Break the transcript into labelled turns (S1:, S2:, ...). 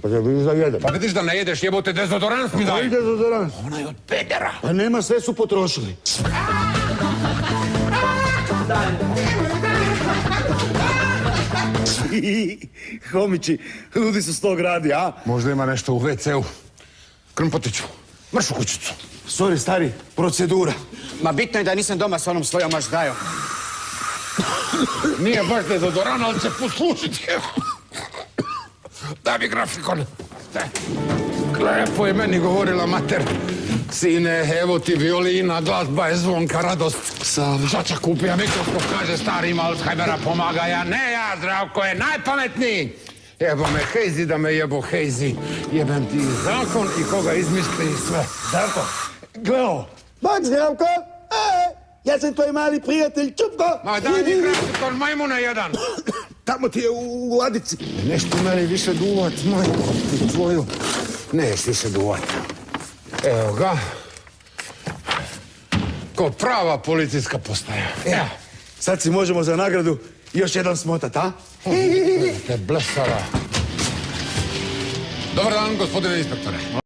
S1: Pa da vidiš da jedem.
S2: Pa vidiš da ne jedeš, jebote, dezodorans mi daj.
S1: Koji dezodorans?
S2: Onaj od pedera.
S1: Pa nema, sve su potrošili. Homići, ludi su 100 gradi, a?
S2: Možda ima nešto u WC-u. Krmpotiću, mrš u kućicu.
S1: Sorry, stari, procedura.
S3: Ma bitno je da nisam doma s onom svojom maždajom.
S2: Nije baš dezodoran, ali će poslušiti. Daj mi grafikon. Lepo je meni govorila mater. Sine, evo ti violina, glazba je zvonka, radost. Šača kupija mikroskop, kaže stari ima Alzheimera, pomaga ja. Ne ja, Zdravko je najpametniji. Jebo me Hejzi da me jebo Hejzi. Jebem ti zakon i koga izmisli i sve.
S1: Zdravko, gleo. Bak, Zdravko, ja sam tvoj mali prijatelj, Čupko.
S2: Ma daj mi grafikon, majmune jedan.
S1: Tamo ti je u ladici.
S2: Nešto meni više duvat, majko ti tvoju. Neš više duvat. Evo ga. Ko prava policijska postaja.
S1: Ja. Sad si možemo za nagradu još jedan smotat, a?
S2: Te blesava. Dobar dan, gospodine inspektore.